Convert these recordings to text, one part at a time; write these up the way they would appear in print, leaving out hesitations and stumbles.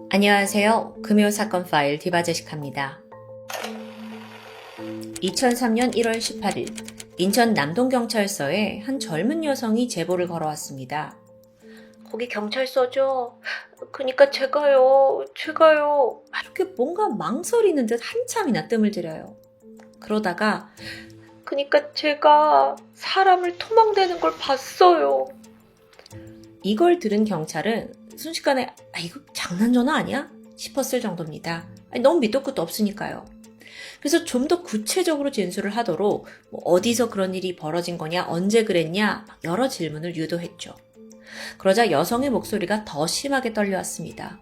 안녕하세요. 금요사건 파일 디바제식합니다. 2003년 1월 18일 인천 남동경찰서에 한 젊은 여성이 제보를 걸어왔습니다. 거기 경찰서죠? 그니까 제가요. 이렇게 뭔가 망설이는 듯 한참이나 뜸을 들여요. 그러다가 그니까 제가 사람을 토막내는 걸 봤어요. 이걸 들은 경찰은 순식간에 이거 장난 전화 아니야? 싶었을 정도입니다. 너무 밑도 끝도 없으니까요. 그래서 좀 더 구체적으로 진술을 하도록 어디서 그런 일이 벌어진 거냐, 언제 그랬냐 여러 질문을 유도했죠. 그러자 여성의 목소리가 더 심하게 떨려왔습니다.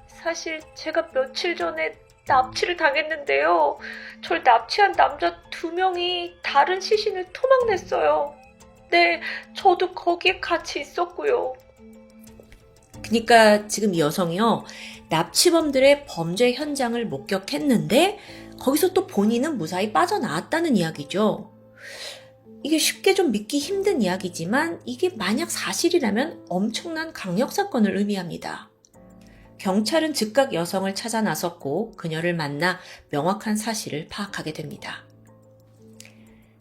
사실 제가 며칠 전에 납치를 당했는데요. 절 납치한 남자 2명이 다른 시신을 토막냈어요. 네, 저도 거기에 같이 있었고요. 그러니까 지금 이 여성이요, 납치범들의 범죄 현장을 목격했는데 거기서 또 본인은 무사히 빠져나왔다는 이야기죠. 이게 쉽게 좀 믿기 힘든 이야기지만 이게 만약 사실이라면 엄청난 강력 사건을 의미합니다. 경찰은 즉각 여성을 찾아 나섰고 그녀를 만나 명확한 사실을 파악하게 됩니다.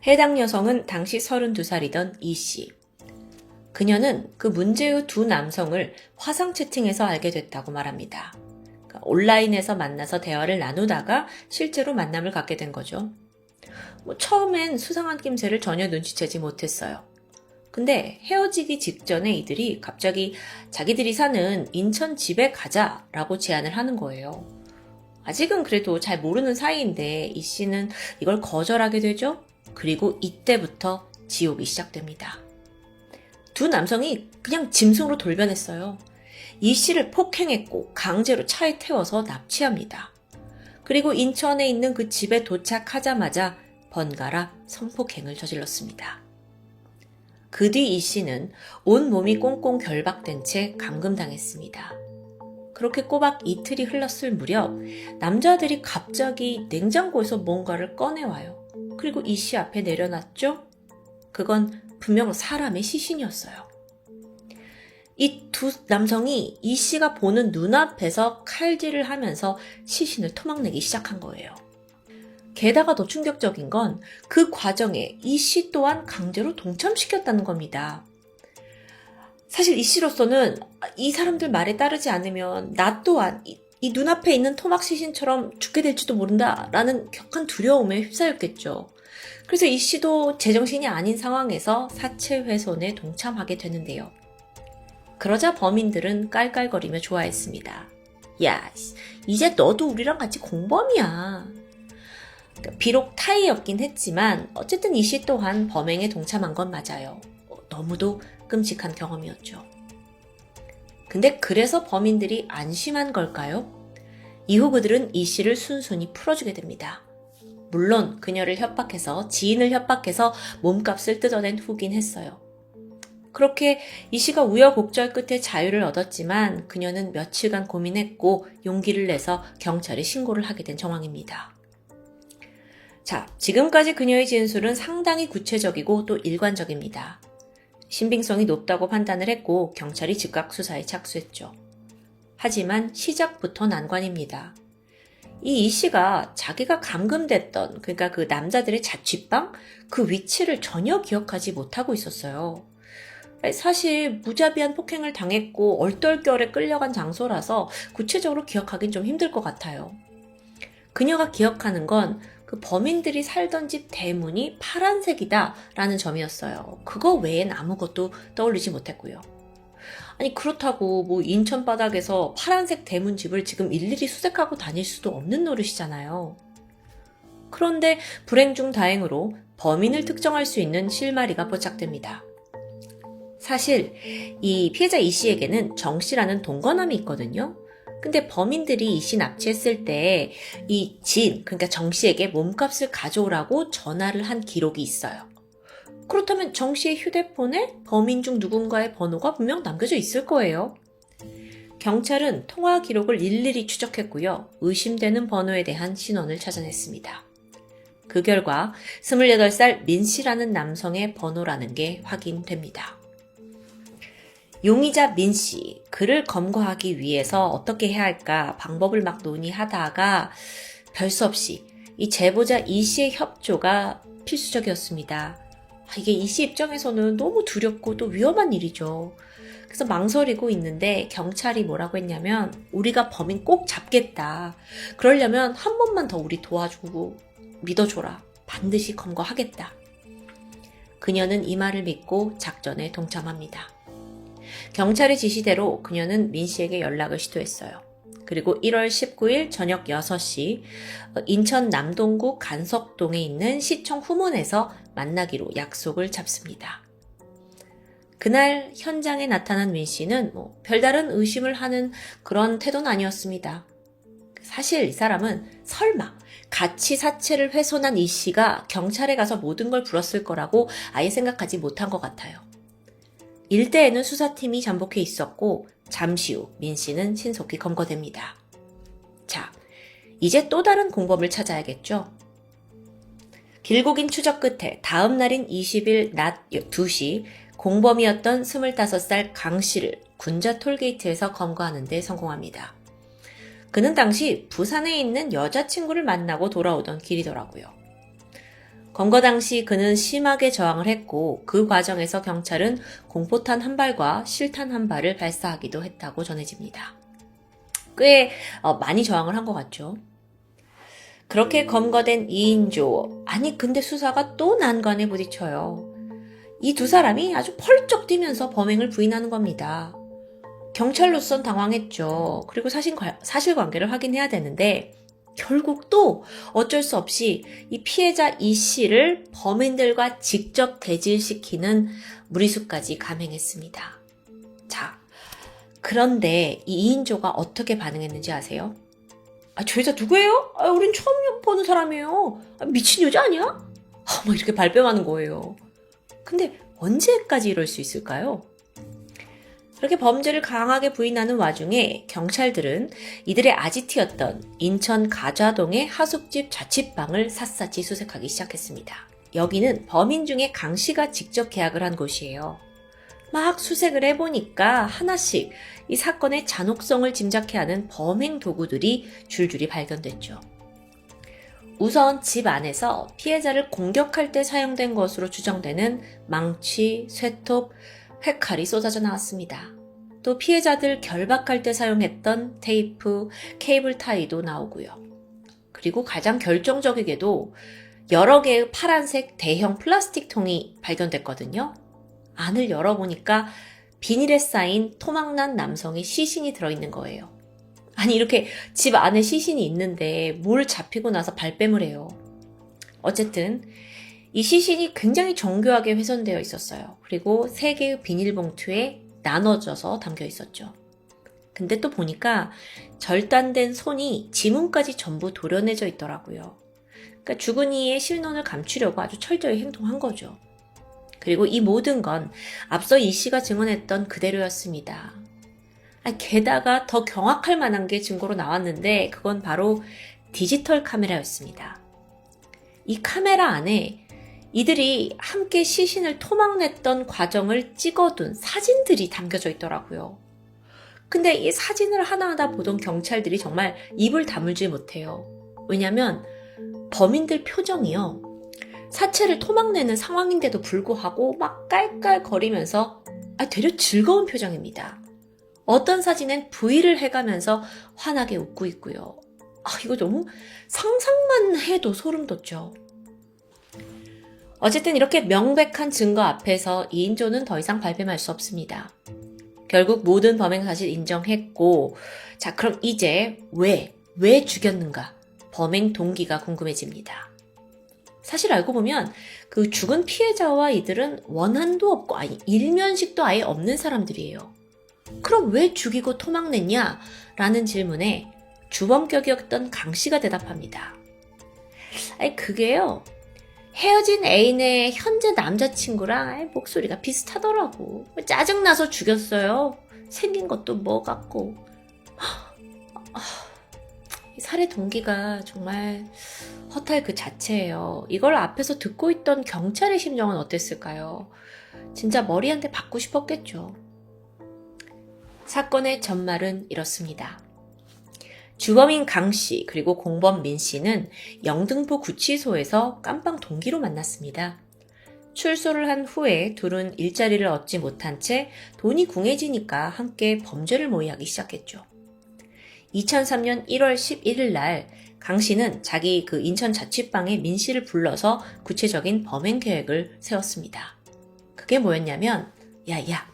해당 여성은 당시 32살이던 이 씨. 그녀는 그 문제의 두 남성을 화상 채팅에서 알게 됐다고 말합니다. 그러니까 온라인에서 만나서 대화를 나누다가 실제로 만남을 갖게 된 거죠. 처음엔 수상한 낌새를 전혀 눈치채지 못했어요. 근데 헤어지기 직전에 이들이 갑자기 자기들이 사는 인천 집에 가자라고 제안을 하는 거예요. 아직은 그래도 잘 모르는 사이인데 이 씨는 이걸 거절하게 되죠. 그리고 이때부터 지옥이 시작됩니다. 두 남성이 그냥 짐승으로 돌변했어요. 이 씨를 폭행했고 강제로 차에 태워서 납치합니다. 그리고 인천에 있는 그 집에 도착하자마자 번갈아 성폭행을 저질렀습니다. 그 뒤 이 씨는 온몸이 꽁꽁 결박된 채 감금당했습니다. 그렇게 꼬박 이틀이 흘렀을 무렵 남자들이 갑자기 냉장고에서 뭔가를 꺼내와요. 그리고 이 씨 앞에 내려놨죠? 그건 분명 사람의 시신이었어요. 이 두 남성이 이 씨가 보는 눈앞에서 칼질을 하면서 시신을 토막내기 시작한 거예요. 게다가 더 충격적인 건 그 과정에 이 씨 또한 강제로 동참시켰다는 겁니다. 사실 이 씨로서는 이 사람들 말에 따르지 않으면 나 또한 이 눈앞에 있는 토막 시신처럼 죽게 될지도 모른다라는 격한 두려움에 휩싸였겠죠. 그래서 이 씨도 제정신이 아닌 상황에서 사체 훼손에 동참하게 되는데요. 그러자 범인들은 깔깔거리며 좋아했습니다. 야, 이제 너도 우리랑 같이 공범이야. 비록 타이였긴 했지만 어쨌든 이 씨 또한 범행에 동참한 건 맞아요. 너무도 끔찍한 경험이었죠. 근데 그래서 범인들이 안심한 걸까요? 이후 그들은 이 씨를 순순히 풀어주게 됩니다. 물론 그녀를 협박해서 지인을 협박해서 몸값을 뜯어낸 후긴 했어요. 그렇게 이 씨가 우여곡절 끝에 자유를 얻었지만 그녀는 며칠간 고민했고 용기를 내서 경찰에 신고를 하게 된 정황입니다. 자, 지금까지 그녀의 진술은 상당히 구체적이고 또 일관적입니다. 신빙성이 높다고 판단을 했고 경찰이 즉각 수사에 착수했죠. 하지만 시작부터 난관입니다. 이 씨가 자기가 감금됐던, 그러니까 그 남자들의 자취방 그 위치를 전혀 기억하지 못하고 있었어요. 사실 무자비한 폭행을 당했고 얼떨결에 끌려간 장소라서 구체적으로 기억하긴 좀 힘들 것 같아요. 그녀가 기억하는 건 그 범인들이 살던 집 대문이 파란색이다 라는 점이었어요. 그거 외엔 아무것도 떠올리지 못했고요. 아니 그렇다고 인천 바닥에서 파란색 대문집을 지금 일일이 수색하고 다닐 수도 없는 노릇이잖아요. 그런데 불행 중 다행으로 범인을 특정할 수 있는 실마리가 포착됩니다. 사실 이 피해자 이 씨에게는 정 씨라는 동거남이 있거든요. 근데 범인들이 이 씨 납치했을 때 이 지인, 그러니까 정 씨에게 몸값을 가져오라고 전화를 한 기록이 있어요. 그렇다면 정 씨의 휴대폰에 범인 중 누군가의 번호가 분명 남겨져 있을 거예요. 경찰은 통화 기록을 일일이 추적했고요. 의심되는 번호에 대한 신원을 찾아냈습니다. 그 결과 28살 민 씨라는 남성의 번호라는 게 확인됩니다. 용의자 민 씨, 그를 검거하기 위해서 어떻게 해야 할까 방법을 막 논의하다가 별 수 없이 이 제보자 이 씨의 협조가 필수적이었습니다. 이게 이 씨 입장에서는 너무 두렵고 또 위험한 일이죠. 그래서 망설이고 있는데 경찰이 뭐라고 했냐면 우리가 범인 꼭 잡겠다. 그러려면 한 번만 더 우리 도와주고 믿어줘라. 반드시 검거하겠다. 그녀는 이 말을 믿고 작전에 동참합니다. 경찰의 지시대로 그녀는 민 씨에게 연락을 시도했어요. 그리고 1월 19일 저녁 6시 인천 남동구 간석동에 있는 시청 후문에서 만나기로 약속을 잡습니다. 그날 현장에 나타난 민 씨는 별다른 의심을 하는 그런 태도는 아니었습니다. 사실 이 사람은 설마 같이 사체를 훼손한 이 씨가 경찰에 가서 모든 걸 불었을 거라고 아예 생각하지 못한 것 같아요. 일대에는 수사팀이 잠복해 있었고 잠시 후 민 씨는 신속히 검거됩니다. 자, 이제 또 다른 공범을 찾아야겠죠? 길고 긴 추적 끝에 다음 날인 20일 낮 2시 공범이었던 25살 강 씨를 군자 톨게이트에서 검거하는 데 성공합니다. 그는 당시 부산에 있는 여자친구를 만나고 돌아오던 길이더라고요. 검거 당시 그는 심하게 저항을 했고 그 과정에서 경찰은 공포탄 한 발과 실탄 한 발을 발사하기도 했다고 전해집니다. 꽤 많이 저항을 한 것 같죠. 그렇게 검거된 이인조, 아니 근데 수사가 또 난관에 부딪혀요. 이 두 사람이 아주 펄쩍 뛰면서 범행을 부인하는 겁니다. 경찰로선 당황했죠. 그리고 사실관계를 확인해야 되는데 결국 또 어쩔 수 없이 이 피해자 이 씨를 범인들과 직접 대질시키는 무리수까지 감행했습니다. 자, 그런데 이 이인조가 어떻게 반응했는지 아세요? 저 여자 누구예요? 우린 처음 보는 사람이에요. 미친 여자 아니야? 막 이렇게 발뺌하는 거예요. 근데 언제까지 이럴 수 있을까요? 그렇게 범죄를 강하게 부인하는 와중에 경찰들은 이들의 아지트였던 인천 가좌동의 하숙집 자취방을 샅샅이 수색하기 시작했습니다. 여기는 범인 중에 강 씨가 직접 계약을 한 곳이에요. 막 수색을 해보니까 하나씩 이 사건의 잔혹성을 짐작케 하는 범행 도구들이 줄줄이 발견됐죠. 우선 집 안에서 피해자를 공격할 때 사용된 것으로 추정되는 망치, 쇠톱, 회칼이 쏟아져 나왔습니다. 또 피해자들 결박할 때 사용했던 테이프, 케이블 타이도 나오고요. 그리고 가장 결정적이게도 여러 개의 파란색 대형 플라스틱 통이 발견됐거든요. 안을 열어보니까 비닐에 쌓인 토막난 남성의 시신이 들어있는 거예요. 아니 이렇게 집 안에 시신이 있는데 뭘 잡히고 나서 발뺌을 해요. 어쨌든 이 시신이 굉장히 정교하게 훼손되어 있었어요. 그리고 3개의 비닐봉투에 나눠져서 담겨 있었죠. 근데 또 보니까 절단된 손이 지문까지 전부 도려내져 있더라고요. 그러니까 죽은 이의 신원을 감추려고 아주 철저히 행동한 거죠. 그리고 이 모든 건 앞서 이 씨가 증언했던 그대로였습니다. 게다가 더 경악할 만한 게 증거로 나왔는데 그건 바로 디지털 카메라였습니다. 이 카메라 안에 이들이 함께 시신을 토막냈던 과정을 찍어둔 사진들이 담겨져 있더라고요. 근데 이 사진을 하나하나 보던 경찰들이 정말 입을 다물지 못해요. 왜냐면 범인들 표정이요. 사체를 토막내는 상황인데도 불구하고 막 깔깔거리면서 되려 즐거운 표정입니다. 어떤 사진엔 V를 해가면서 환하게 웃고 있고요. 이거 너무 상상만 해도 소름 돋죠. 어쨌든 이렇게 명백한 증거 앞에서 이인조는 더 이상 발뺌할 수 없습니다. 결국 모든 범행 사실 인정했고, 자 그럼 이제 왜 죽였는가? 범행 동기가 궁금해집니다. 사실 알고 보면 그 죽은 피해자와 이들은 원한도 없고 일면식도 아예 없는 사람들이에요. 그럼 왜 죽이고 토막냈냐? 라는 질문에 주범격이었던 강 씨가 대답합니다. 그게요. 헤어진 애인의 현재 남자친구랑 목소리가 비슷하더라고. 짜증나서 죽였어요. 생긴 것도 뭐 같고. 살해 동기가 정말 허탈 그 자체예요. 이걸 앞에서 듣고 있던 경찰의 심정은 어땠을까요? 진짜 머리 한 대 받고 싶었겠죠. 사건의 전말은 이렇습니다. 주범인 강 씨 그리고 공범 민 씨는 영등포 구치소에서 깜빵 동기로 만났습니다. 출소를 한 후에 둘은 일자리를 얻지 못한 채 돈이 궁해지니까 함께 범죄를 모의하기 시작했죠. 2003년 1월 11일 날 강 씨는 자기 그 인천 자취방에 민 씨를 불러서 구체적인 범행 계획을 세웠습니다. 그게 뭐였냐면, 야,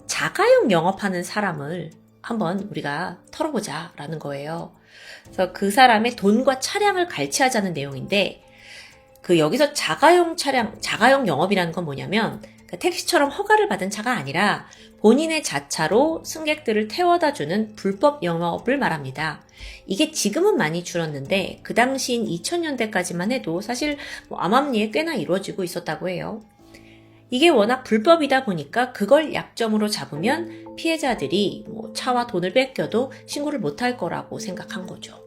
자가용 영업하는 사람을 한번 우리가 털어보자 라는 거예요. 그래서 그 사람의 돈과 차량을 갈취하자는 내용인데, 여기서 자가용 영업이라는 건 뭐냐면, 택시처럼 허가를 받은 차가 아니라 본인의 자차로 승객들을 태워다 주는 불법 영업을 말합니다. 이게 지금은 많이 줄었는데 그 당시인 2000년대까지만 해도 사실 암암리에 꽤나 이루어지고 있었다고 해요. 이게 워낙 불법이다 보니까 그걸 약점으로 잡으면 피해자들이 차와 돈을 뺏겨도 신고를 못할 거라고 생각한 거죠.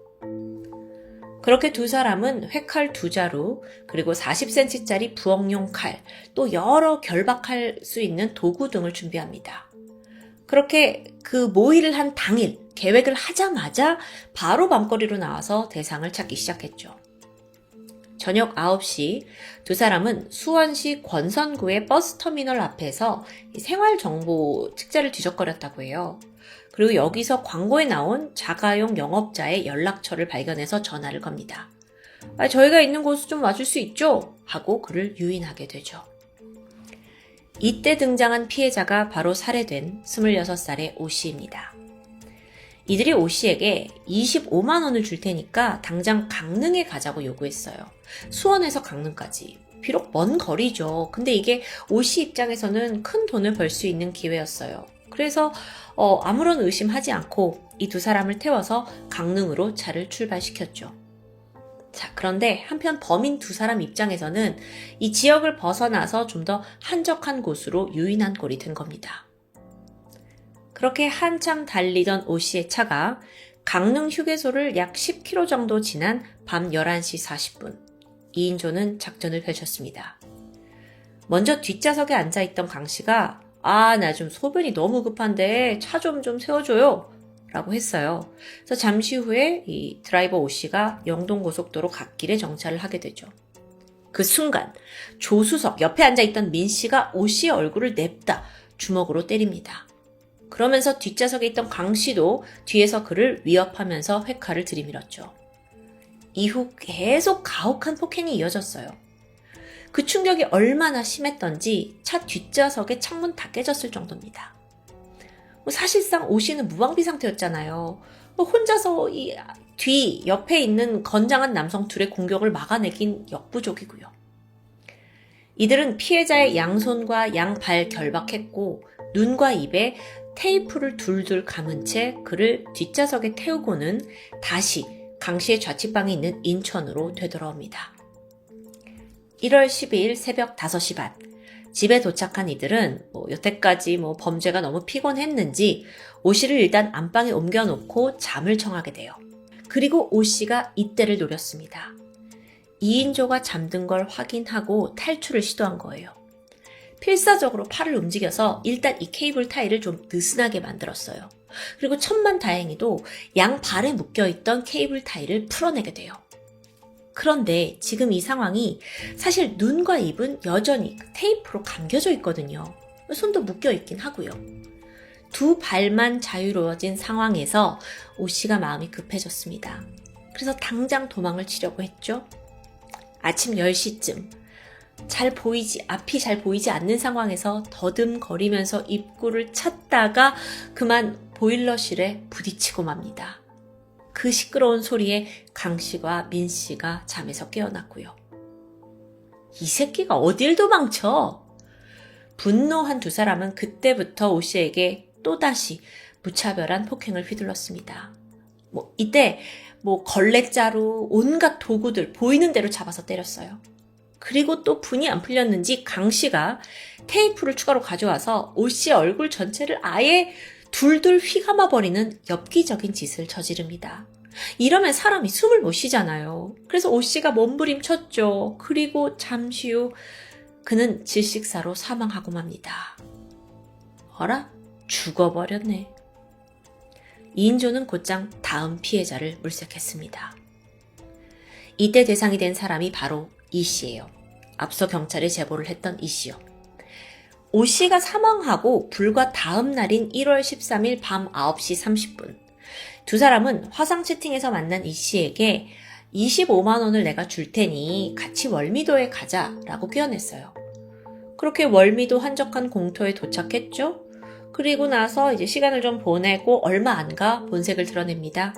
그렇게 두 사람은 회칼 2자루, 그리고 40cm짜리 부엌용 칼, 또 여러 결박할 수 있는 도구 등을 준비합니다. 그렇게 그 모의를 한 당일, 계획을 하자마자 바로 밤거리로 나와서 대상을 찾기 시작했죠. 저녁 9시 두 사람은 수원시 권선구의 버스터미널 앞에서 생활정보 책자를 뒤적거렸다고 해요. 그리고 여기서 광고에 나온 자가용 영업자의 연락처를 발견해서 전화를 겁니다. 저희가 있는 곳으로 좀 와줄 수 있죠? 하고 그를 유인하게 되죠. 이때 등장한 피해자가 바로 살해된 26살의 오 씨입니다. 이들이 오 씨에게 25만 원을 줄 테니까 당장 강릉에 가자고 요구했어요. 수원에서 강릉까지. 비록 먼 거리죠. 근데 이게 오 씨 입장에서는 큰 돈을 벌 수 있는 기회였어요. 그래서 아무런 의심하지 않고 이 두 사람을 태워서 강릉으로 차를 출발시켰죠. 자, 그런데 한편 범인 두 사람 입장에서는 이 지역을 벗어나서 좀 더 한적한 곳으로 유인한 꼴이 된 겁니다. 그렇게 한참 달리던 오 씨의 차가 강릉 휴게소를 약 10km 정도 지난 밤 11시 40분, 2인조는 작전을 펼쳤습니다. 먼저 뒷좌석에 앉아있던 강 씨가 나 좀 소변이 너무 급한데 차 좀 세워줘요 라고 했어요. 그래서 잠시 후에 이 드라이버 오 씨가 영동고속도로 갓길에 정차를 하게 되죠. 그 순간 조수석 옆에 앉아있던 민 씨가 오 씨의 얼굴을 냅다 주먹으로 때립니다. 그러면서 뒷좌석에 있던 강 씨도 뒤에서 그를 위협하면서 회칼을 들이밀었죠. 이후 계속 가혹한 폭행이 이어졌어요. 그 충격이 얼마나 심했던지 차 뒷좌석의 창문 다 깨졌을 정도입니다. 사실상 오 씨는 무방비 상태였잖아요. 혼자서 이 옆에 있는 건장한 남성 둘의 공격을 막아내긴 역부족이고요. 이들은 피해자의 양손과 양발 결박했고 눈과 입에 테이프를 둘둘 감은 채 그를 뒷좌석에 태우고는 다시 강 씨의 자취방에 있는 인천으로 되돌아옵니다. 1월 12일 새벽 5시 반, 집에 도착한 이들은 여태까지 범죄가 너무 피곤했는지 오 씨를 일단 안방에 옮겨놓고 잠을 청하게 돼요. 그리고 오 씨가 이때를 노렸습니다. 2인조가 잠든 걸 확인하고 탈출을 시도한 거예요. 필사적으로 팔을 움직여서 일단 이 케이블 타이를 좀 느슨하게 만들었어요. 그리고 천만다행히도 양발에 묶여있던 케이블 타이를 풀어내게 돼요. 그런데 지금 이 상황이 사실 눈과 입은 여전히 테이프로 감겨져 있거든요. 손도 묶여있긴 하고요. 두 발만 자유로워진 상황에서 오 씨가 마음이 급해졌습니다. 그래서 당장 도망을 치려고 했죠. 아침 10시쯤 앞이 잘 보이지 않는 상황에서 더듬거리면서 입구를 찾다가 그만 보일러실에 부딪히고 맙니다. 그 시끄러운 소리에 강 씨와 민 씨가 잠에서 깨어났고요. 이 새끼가 어딜 도망쳐? 분노한 두 사람은 그때부터 오 씨에게 또다시 무차별한 폭행을 휘둘렀습니다. 이때 걸레자루, 온갖 도구들 보이는 대로 잡아서 때렸어요. 그리고 또 분이 안 풀렸는지 강 씨가 테이프를 추가로 가져와서 오 씨의 얼굴 전체를 아예 둘둘 휘감아버리는 엽기적인 짓을 저지릅니다. 이러면 사람이 숨을 못 쉬잖아요. 그래서 오 씨가 몸부림쳤죠. 그리고 잠시 후 그는 질식사로 사망하고 맙니다. 어라? 죽어버렸네. 이인조는 곧장 다음 피해자를 물색했습니다. 이때 대상이 된 사람이 바로 이 씨예요. 앞서 경찰에 제보를 했던 이 씨요. 오 씨가 사망하고 불과 다음 날인 1월 13일 밤 9시 30분. 두 사람은 화상 채팅에서 만난 이 씨에게 25만 원을 내가 줄 테니 같이 월미도에 가자라고 뀌어냈어요. 그렇게 월미도 한적한 공터에 도착했죠. 그리고 나서 이제 시간을 좀 보내고 얼마 안 가 본색을 드러냅니다.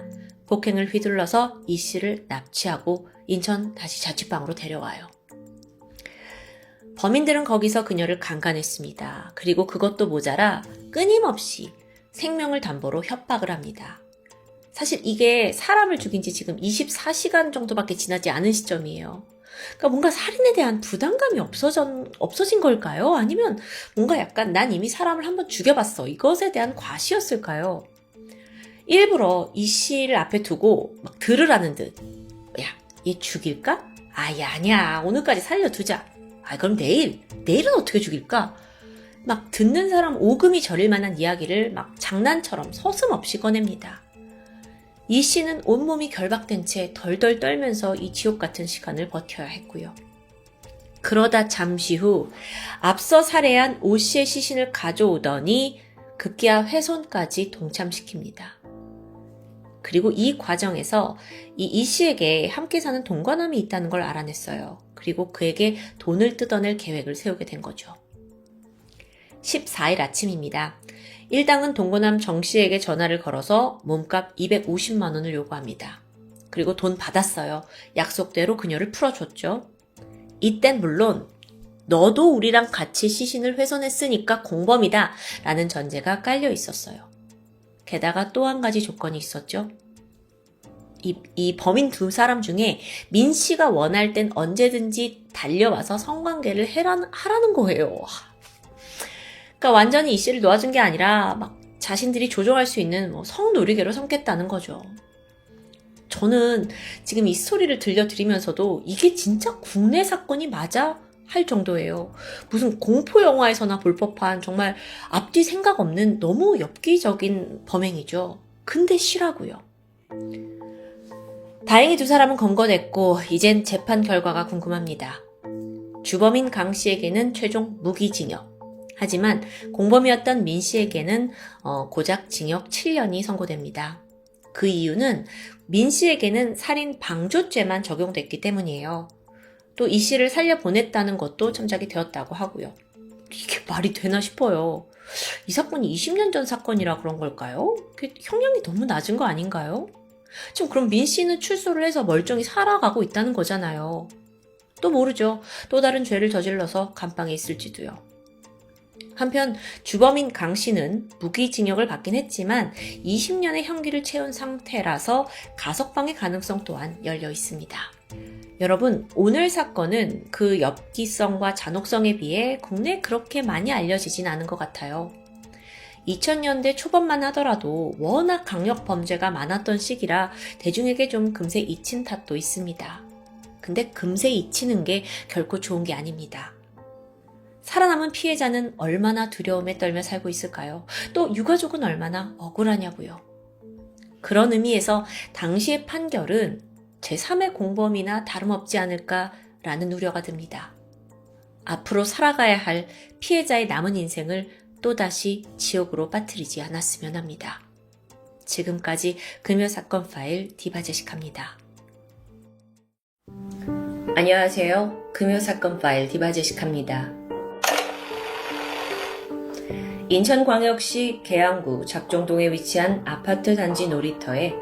폭행을 휘둘러서 이 씨를 납치하고 인천 다시 자취방으로 데려와요. 범인들은 거기서 그녀를 강간했습니다. 그리고 그것도 모자라 끊임없이 생명을 담보로 협박을 합니다. 사실 이게 사람을 죽인 지 지금 24시간 정도밖에 지나지 않은 시점이에요. 그러니까 뭔가 살인에 대한 부담감이 없어진 걸까요? 아니면 뭔가 약간 난 이미 사람을 한번 죽여봤어. 이것에 대한 과시였을까요? 일부러 이 씨를 앞에 두고 막 들으라는 듯. 야, 얘 죽일까? 아니야. 오늘까지 살려두자. 그럼 내일은 어떻게 죽일까? 막 듣는 사람 오금이 저릴 만한 이야기를 막 장난처럼 서슴없이 꺼냅니다. 이 씨는 온몸이 결박된 채 덜덜 떨면서 이 지옥 같은 시간을 버텨야 했고요. 그러다 잠시 후 앞서 살해한 오 씨의 시신을 가져오더니 급기야 훼손까지 동참시킵니다. 그리고 이 과정에서 이 씨에게 함께 사는 동거남이 있다는 걸 알아냈어요. 그리고 그에게 돈을 뜯어낼 계획을 세우게 된 거죠. 14일 아침입니다. 일당은 동거남 정 씨에게 전화를 걸어서 몸값 250만 원을 요구합니다. 그리고 돈 받았어요. 약속대로 그녀를 풀어줬죠. 이땐 물론 너도 우리랑 같이 시신을 훼손했으니까 공범이다 라는 전제가 깔려 있었어요. 게다가 또 한 가지 조건이 있었죠. 이 범인 두 사람 중에 민 씨가 원할 땐 언제든지 달려와서 성관계를 하라는 거예요. 그러니까 완전히 이 씨를 놓아준 게 아니라 막 자신들이 조종할 수 있는 성놀이개로 삼겠다는 거죠. 저는 지금 이 스토리를 들려드리면서도 이게 진짜 국내 사건이 맞아? 할 정도예요. 무슨 공포 영화에서나 볼 법한 정말 앞뒤 생각 없는 너무 엽기적인 범행이죠. 근데 쉬라고요. 다행히 두 사람은 검거됐고 이젠 재판 결과가 궁금합니다. 주범인 강 씨에게는 최종 무기징역. 하지만 공범이었던 민 씨에게는 고작 징역 7년이 선고됩니다. 그 이유는 민 씨에게는 살인 방조죄만 적용됐기 때문이에요. 또 이 씨를 살려보냈다는 것도 참작이 되었다고 하고요. 이게 말이 되나 싶어요. 이 사건이 20년 전 사건이라 그런 걸까요? 형량이 너무 낮은 거 아닌가요? 지금 그럼 민 씨는 출소를 해서 멀쩡히 살아가고 있다는 거잖아요. 또 모르죠. 또 다른 죄를 저질러서 감방에 있을지도요. 한편 주범인 강 씨는 무기징역을 받긴 했지만 20년의 형기를 채운 상태라서 가석방의 가능성 또한 열려 있습니다. 여러분, 오늘 사건은 그 엽기성과 잔혹성에 비해 국내에 그렇게 많이 알려지진 않은 것 같아요. 2000년대 초반만 하더라도 워낙 강력 범죄가 많았던 시기라 대중에게 좀 금세 잊힌 탓도 있습니다. 근데 금세 잊히는 게 결코 좋은 게 아닙니다. 살아남은 피해자는 얼마나 두려움에 떨며 살고 있을까요? 또 유가족은 얼마나 억울하냐고요. 그런 의미에서 당시의 판결은 제3의 공범이나 다름없지 않을까라는 우려가 듭니다. 앞으로 살아가야 할 피해자의 남은 인생을 또다시 지옥으로 빠뜨리지 않았으면 합니다. 지금까지 금요사건 파일 디바제식합니다. 안녕하세요. 금요사건 파일 디바제식합니다. 인천광역시 계양구 작종동에 위치한 아파트 단지 놀이터에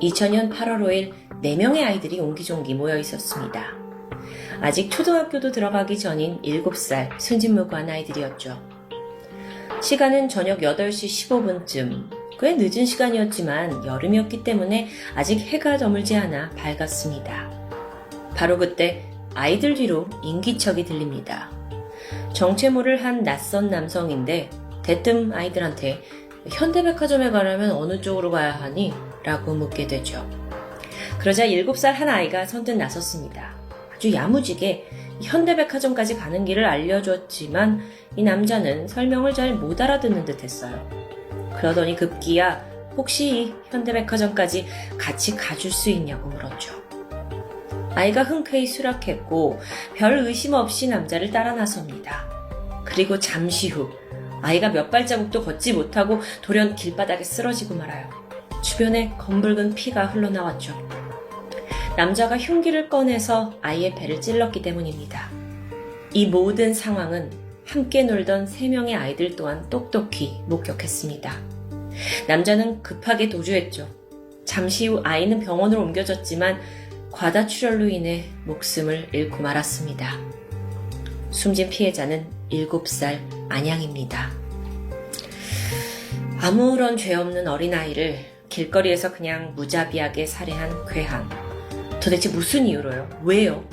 2000년 8월 5일 4명의 아이들이 옹기종기 모여 있었습니다. 아직 초등학교도 들어가기 전인 7살 순진무구한 아이들이었죠. 시간은 저녁 8시 15분쯤, 꽤 늦은 시간이었지만 여름이었기 때문에 아직 해가 저물지 않아 밝았습니다. 바로 그때 아이들 뒤로 인기척이 들립니다. 정체모를 한 낯선 남성인데 대뜸 아이들한테 현대백화점에 가려면 어느 쪽으로 가야 하니? 라고 묻게 되죠. 그러자 7살 한 아이가 선뜻 나섰습니다. 아주 야무지게 현대백화점까지 가는 길을 알려줬지만 이 남자는 설명을 잘 못 알아듣는 듯 했어요. 그러더니 급기야 혹시 현대백화점까지 같이 가줄 수 있냐고 물었죠. 아이가 흔쾌히 수락했고 별 의심 없이 남자를 따라 나섭니다. 그리고 잠시 후 아이가 몇 발자국도 걷지 못하고 돌연 길바닥에 쓰러지고 말아요. 주변에 검붉은 피가 흘러나왔죠. 남자가 흉기를 꺼내서 아이의 배를 찔렀기 때문입니다. 이 모든 상황은 함께 놀던 3명의 아이들 또한 똑똑히 목격했습니다. 남자는 급하게 도주했죠. 잠시 후 아이는 병원으로 옮겨졌지만 과다출혈로 인해 목숨을 잃고 말았습니다. 숨진 피해자는 7살 안양입니다. 아무런 죄 없는 어린아이를 길거리에서 그냥 무자비하게 살해한 괴한. 도대체 무슨 이유로요? 왜요?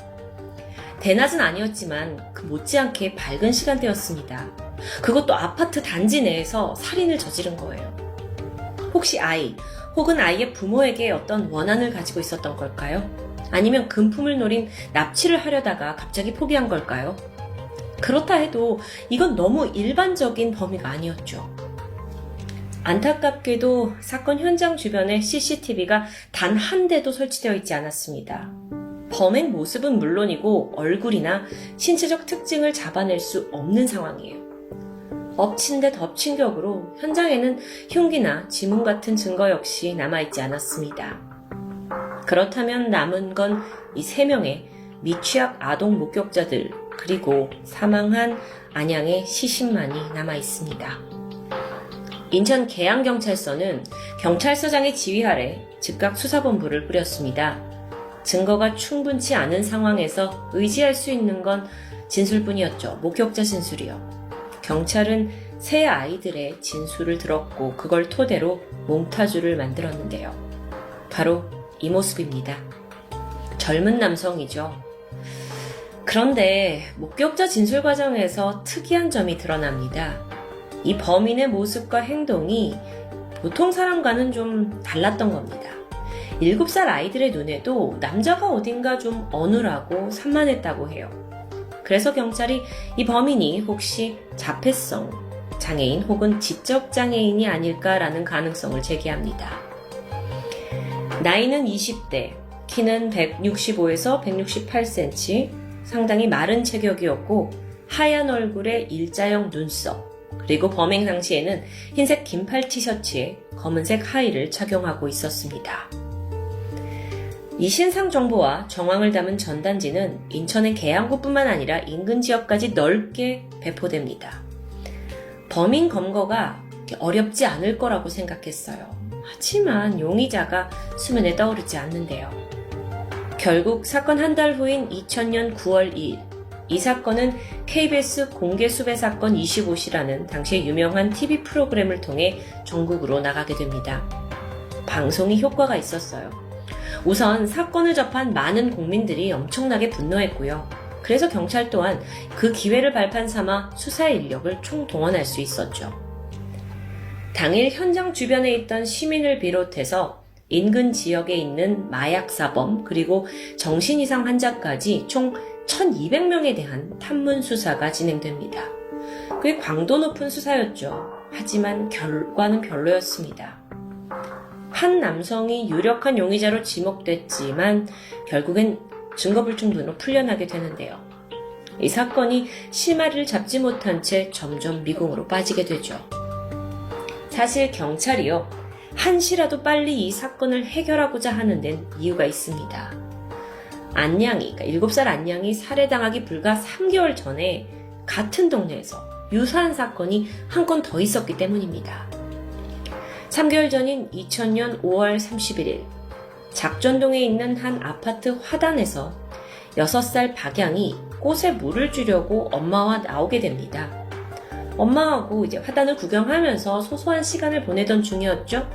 대낮은 아니었지만 그 못지않게 밝은 시간대였습니다. 그것도 아파트 단지 내에서 살인을 저지른 거예요. 혹시 아이 혹은 아이의 부모에게 어떤 원한을 가지고 있었던 걸까요? 아니면 금품을 노린 납치를 하려다가 갑자기 포기한 걸까요? 그렇다 해도 이건 너무 일반적인 범위가 아니었죠. 안타깝게도 사건 현장 주변에 CCTV가 단 한 대도 설치되어 있지 않았습니다. 범행 모습은 물론이고 얼굴이나 신체적 특징을 잡아낼 수 없는 상황이에요. 엎친 데 덮친 격으로 현장에는 흉기나 지문 같은 증거 역시 남아있지 않았습니다. 그렇다면 남은 건 이 3명의 미취학 아동 목격자들 그리고 사망한 안양의 시신만이 남아있습니다. 인천 계양경찰서는 경찰서장의 지휘 아래 즉각 수사본부를 꾸렸습니다. 증거가 충분치 않은 상황에서 의지할 수 있는 건 진술뿐이었죠. 목격자 진술이요. 경찰은 3 아이들의 진술을 들었고 그걸 토대로 몽타주를 만들었는데요. 바로 이 모습입니다. 젊은 남성이죠. 그런데 목격자 진술 과정에서 특이한 점이 드러납니다. 이 범인의 모습과 행동이 보통 사람과는 좀 달랐던 겁니다. 7살 아이들의 눈에도 남자가 어딘가 좀 어눌하고 산만했다고 해요. 그래서 경찰이 이 범인이 혹시 자폐성 장애인 혹은 지적 장애인이 아닐까라는 가능성을 제기합니다. 나이는 20대, 키는 165에서 168cm, 상당히 마른 체격이었고 하얀 얼굴에 일자형 눈썹, 그리고 범행 당시에는 흰색 긴팔 티셔츠에 검은색 하의를 착용하고 있었습니다. 이 신상 정보와 정황을 담은 전단지는 인천의 계양구뿐만 아니라 인근 지역까지 넓게 배포됩니다. 범인 검거가 어렵지 않을 거라고 생각했어요. 하지만 용의자가 수면에 떠오르지 않는데요. 결국 사건 한 달 후인 2000년 9월 2일, 이 사건은 KBS 공개수배 사건 25시라는 당시의 유명한 TV 프로그램을 통해 전국으로 나가게 됩니다. 방송이 효과가 있었어요. 우선 사건을 접한 많은 국민들이 엄청나게 분노했고요. 그래서 경찰 또한 그 기회를 발판 삼아 수사 인력을 총동원할 수 있었죠. 당일 현장 주변에 있던 시민을 비롯해서 인근 지역에 있는 마약사범 그리고 정신이상 환자까지 총 1200명에 대한 탐문 수사가 진행됩니다. 꽤 강도 높은 수사였죠. 하지만 결과는 별로였습니다. 한 남성이 유력한 용의자로 지목됐지만 결국엔 증거불충분으로 풀려나게 되는데요. 이 사건이 실마리를 잡지 못한 채 점점 미궁으로 빠지게 되죠. 사실 경찰이요, 한시라도 빨리 이 사건을 해결하고자 하는 데는 이유가 있습니다. 안양이, 그러니까 7살 안양이 살해당하기 불과 3개월 전에 같은 동네에서 유사한 사건이 한 건 더 있었기 때문입니다. 3개월 전인 2000년 5월 31일, 작전동에 있는 한 아파트 화단에서 6살 박양이 꽃에 물을 주려고 엄마와 나오게 됩니다. 엄마하고 이제 화단을 구경하면서 소소한 시간을 보내던 중이었죠.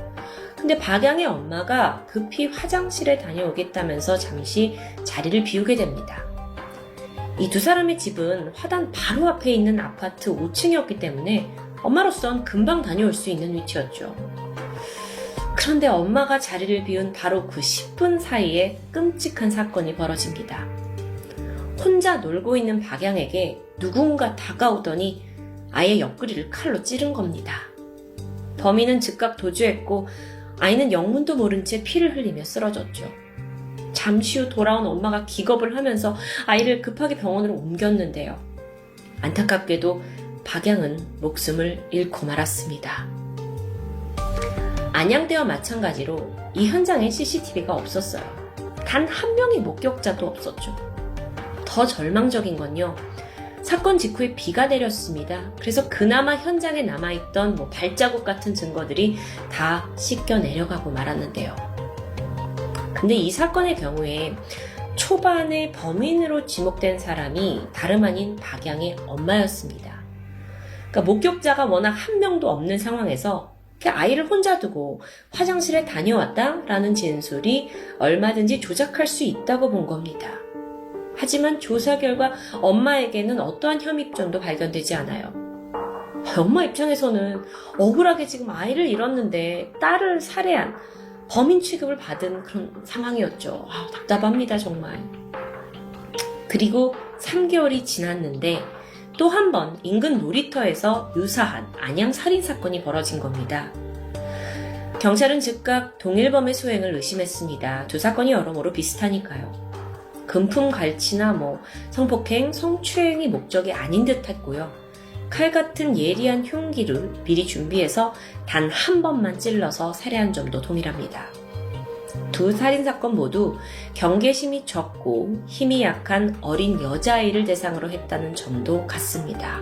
근데 박양의 엄마가 급히 화장실에 다녀오겠다면서 잠시 자리를 비우게 됩니다. 이 2사람의 집은 화단 바로 앞에 있는 아파트 5층이었기 때문에 엄마로선 금방 다녀올 수 있는 위치였죠. 그런데 엄마가 자리를 비운 바로 그 10분 사이에 끔찍한 사건이 벌어집니다. 혼자 놀고 있는 박양에게 누군가 다가오더니 아예 옆구리를 칼로 찌른 겁니다. 범인은 즉각 도주했고 아이는 영문도 모른 채 피를 흘리며 쓰러졌죠. 잠시 후 돌아온 엄마가 기겁을 하면서 아이를 급하게 병원으로 옮겼는데요. 안타깝게도 박양은 목숨을 잃고 말았습니다. 안양대와 마찬가지로 이 현장에 CCTV가 없었어요. 단 한 명의 목격자도 없었죠. 더 절망적인 건요. 사건 직후에 비가 내렸습니다. 그래서 그나마 현장에 남아있던 발자국 같은 증거들이 다 씻겨 내려가고 말았는데요. 근데 이 사건의 경우에 초반에 범인으로 지목된 사람이 다름 아닌 박양의 엄마였습니다. 그러니까 목격자가 워낙 한 명도 없는 상황에서 아이를 혼자 두고 화장실에 다녀왔다라는 진술이 얼마든지 조작할 수 있다고 본 겁니다. 하지만 조사 결과 엄마에게는 어떠한 혐의점도 발견되지 않아요. 엄마 입장에서는 억울하게 지금 아이를 잃었는데 딸을 살해한 범인 취급을 받은 그런 상황이었죠. 답답합니다, 정말. 그리고 3개월이 지났는데 또 한 번 인근 놀이터에서 유사한 안양 살인사건이 벌어진 겁니다. 경찰은 즉각 동일범의 소행을 의심했습니다. 두 사건이 여러모로 비슷하니까요. 금품 갈취나 성폭행, 성추행이 목적이 아닌 듯 했고요. 칼 같은 예리한 흉기를 미리 준비해서 단 한 번만 찔러서 살해한 점도 동일합니다. 두 살인사건 모두 경계심이 적고 힘이 약한 어린 여자아이를 대상으로 했다는 점도 같습니다.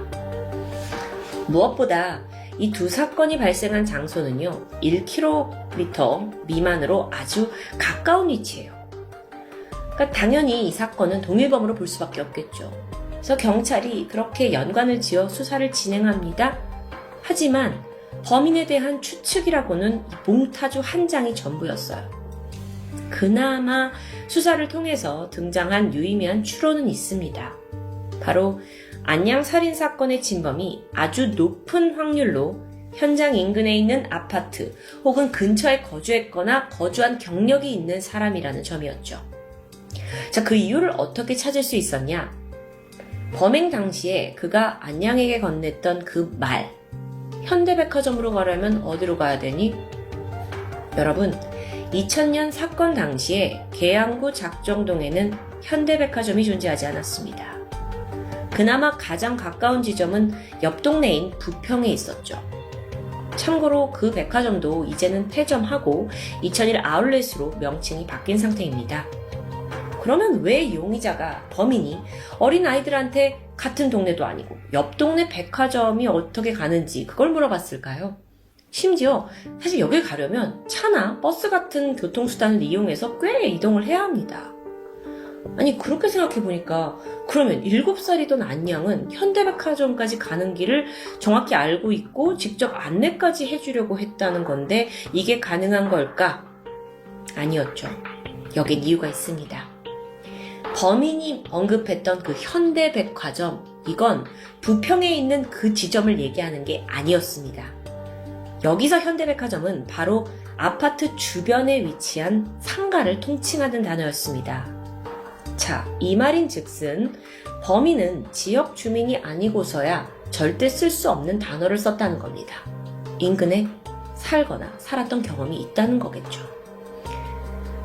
무엇보다 이 두 사건이 발생한 장소는요, 1km 미만으로 아주 가까운 위치예요. 그러니까 당연히 이 사건은 동일범으로 볼 수밖에 없겠죠. 그래서 경찰이 그렇게 연관을 지어 수사를 진행합니다. 하지만 범인에 대한 추측이라고는 몽타주 한 장이 전부였어요. 그나마 수사를 통해서 등장한 유의미한 추론은 있습니다. 바로 안양 살인사건의 진범이 아주 높은 확률로 현장 인근에 있는 아파트 혹은 근처에 거주했거나 거주한 경력이 있는 사람이라는 점이었죠. 자, 그 이유를 어떻게 찾을 수 있었냐? 범행 당시에 그가 안양에게 건넸던 그 말, 현대백화점으로 가려면 어디로 가야 되니? 여러분, 2000년 사건 당시에 계양구 작정동에는 현대백화점이 존재하지 않았습니다. 그나마 가장 가까운 지점은 옆 동네인 부평에 있었죠. 참고로 그 백화점도 이제는 폐점하고 2001 아울렛으로 명칭이 바뀐 상태입니다. 그러면 왜 용의자가, 범인이 어린 아이들한테 같은 동네도 아니고 옆 동네 백화점이 어떻게 가는지 그걸 물어봤을까요? 심지어 사실 여길 가려면 차나 버스 같은 교통수단을 이용해서 꽤 이동을 해야 합니다. 아니, 그렇게 생각해보니까 그러면 7살이던 안양은 현대백화점까지 가는 길을 정확히 알고 있고 직접 안내까지 해주려고 했다는 건데 이게 가능한 걸까? 아니었죠. 여긴 이유가 있습니다. 범인이 언급했던 그 현대백화점, 이건 부평에 있는 그 지점을 얘기하는 게 아니었습니다. 여기서 현대백화점은 바로 아파트 주변에 위치한 상가를 통칭하는 단어였습니다. 자, 이 말인 즉슨 범인은 지역 주민이 아니고서야 절대 쓸 수 없는 단어를 썼다는 겁니다. 인근에 살거나 살았던 경험이 있다는 거겠죠.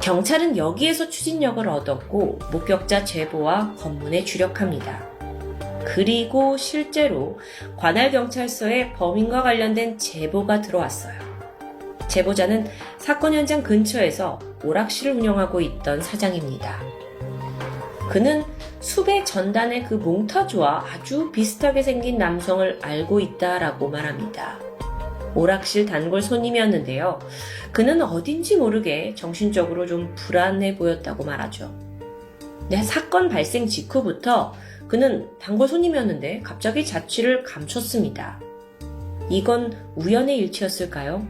경찰은 여기에서 추진력을 얻었고 목격자 제보와 검문에 주력합니다. 그리고 실제로 관할경찰서에 범인과 관련된 제보가 들어왔어요. 제보자는 사건 현장 근처에서 오락실을 운영하고 있던 사장입니다. 그는 수배 전단의 그 몽타주와 아주 비슷하게 생긴 남성을 알고 있다라고 말합니다. 오락실 단골 손님이었는데요. 그는 어딘지 모르게 정신적으로 좀 불안해 보였다고 말하죠. 네, 사건 발생 직후부터 그는 단골 손님이었는데 갑자기 자취를 감췄습니다. 이건 우연의 일치였을까요?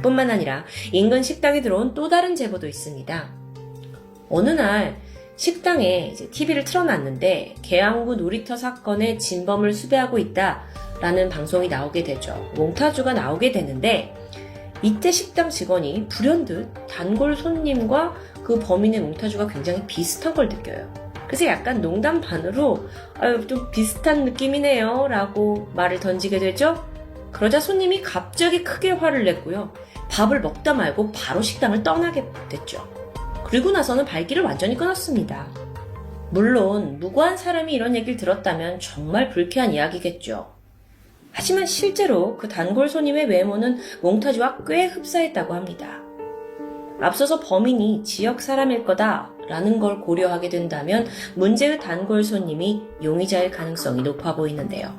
뿐만 아니라 인근 식당에 들어온 또 다른 제보도 있습니다. 어느 날 식당에 TV를 틀어놨는데 계양구 놀이터 사건의 진범을 수배하고 있다라는 방송이 나오게 되죠. 몽타주가 나오게 되는데 이때 식당 직원이 불현듯 단골 손님과 그 범인의 몽타주가 굉장히 비슷한 걸 느껴요. 그래서 약간 농담 반으로 좀 비슷한 느낌이네요 라고 말을 던지게 되죠. 그러자 손님이 갑자기 크게 화를 냈고요. 밥을 먹다 말고 바로 식당을 떠나게 됐죠. 그리고 나서는 발길을 완전히 끊었습니다. 물론 무고한 사람이 이런 얘기를 들었다면 정말 불쾌한 이야기겠죠. 하지만 실제로 그 단골 손님의 외모는 몽타주와 꽤 흡사했다고 합니다. 앞서서 범인이 지역 사람일 거다라는 걸 고려하게 된다면 문제의 단골 손님이 용의자일 가능성이 높아 보이는데요.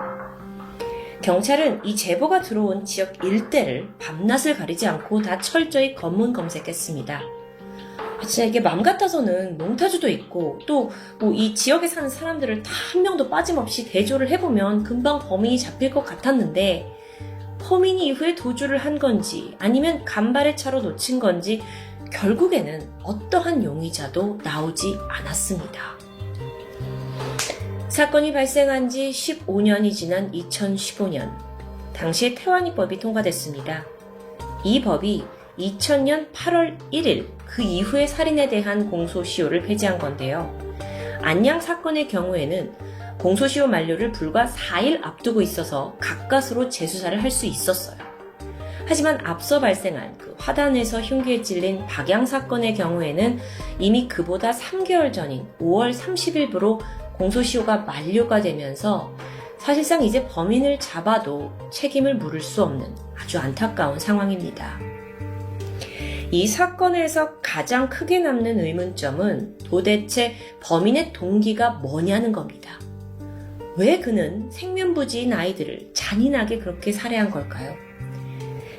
경찰은 이 제보가 들어온 지역 일대를 밤낮을 가리지 않고 다 철저히 검문 검색했습니다. 진짜 이게 맘 같아서는 몽타주도 있고 또 뭐 이 지역에 사는 사람들을 다 한 명도 빠짐없이 대조를 해보면 금방 범인이 잡힐 것 같았는데 범인이 이후에 도주를 한 건지 아니면 간발의 차로 놓친 건지 결국에는 어떠한 용의자도 나오지 않았습니다. 사건이 발생한 지 15년이 지난 2015년 당시에 태완이법이 통과됐습니다. 이 법이 2000년 8월 1일 그 이후의 살인에 대한 공소시효를 폐지한 건데요. 안양 사건의 경우에는 공소시효 만료를 불과 4일 앞두고 있어서 가까스로 재수사를 할 수 있었어요. 하지만 앞서 발생한 그 화단에서 흉기에 찔린 박양 사건의 경우에는 이미 그보다 3개월 전인 5월 30일부로 공소시효가 만료가 되면서 사실상 이제 범인을 잡아도 책임을 물을 수 없는 아주 안타까운 상황입니다. 이 사건에서 가장 크게 남는 의문점은 도대체 범인의 동기가 뭐냐는 겁니다. 왜 그는 생면부지인 아이들을 잔인하게 그렇게 살해한 걸까요?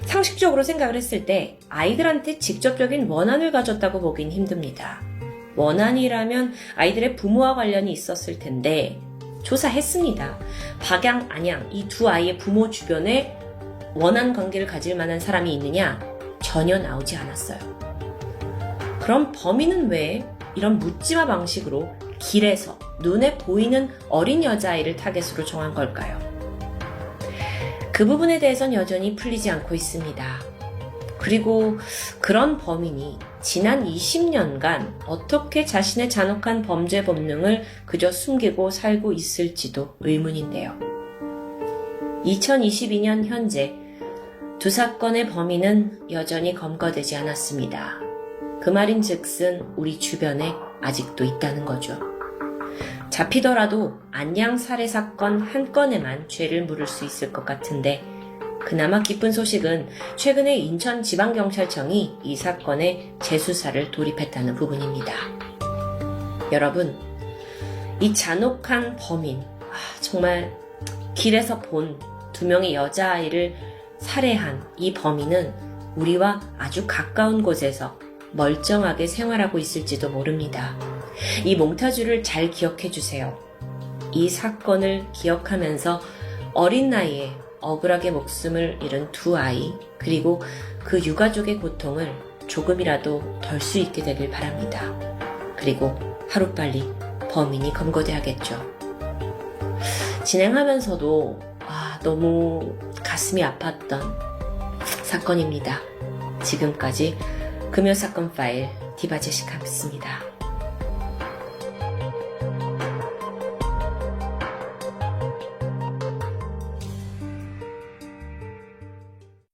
상식적으로 생각을 했을 때 아이들한테 직접적인 원한을 가졌다고 보긴 힘듭니다. 원한이라면 아이들의 부모와 관련이 있었을 텐데 조사했습니다. 박양, 안양 이 두 아이의 부모 주변에 원한 관계를 가질 만한 사람이 있느냐? 전혀 나오지 않았어요. 그럼 범인은 왜 이런 묻지마 방식으로 길에서 눈에 보이는 어린 여자아이를 타겟으로 정한 걸까요? 그 부분에 대해선 여전히 풀리지 않고 있습니다. 그리고 그런 범인이 지난 20년간 어떻게 자신의 잔혹한 범죄 본능을 그저 숨기고 살고 있을지도 의문인데요. 2022년 현재 두 사건의 범인은 여전히 검거되지 않았습니다. 그 말인즉슨 우리 주변에 아직도 있다는 거죠. 잡히더라도 안양 살해 사건 한 건에만 죄를 물을 수 있을 것 같은데 그나마 기쁜 소식은 최근에 인천지방경찰청이 이 사건의 재수사를 돌입했다는 부분입니다. 여러분, 이 잔혹한 범인, 정말 길에서 본 두 명의 여자아이를 살해한 이 범인은 우리와 아주 가까운 곳에서 멀쩡하게 생활하고 있을지도 모릅니다. 이 몽타주를 잘 기억해 주세요. 이 사건을 기억하면서 어린 나이에 억울하게 목숨을 잃은 두 아이 그리고 그 유가족의 고통을 조금이라도 덜 수 있게 되길 바랍니다. 그리고 하루빨리 범인이 검거돼야겠죠. 진행하면서도 너무 가슴이 아팠던 사건입니다. 지금까지 금요사건 파일 디바제시카였습니다.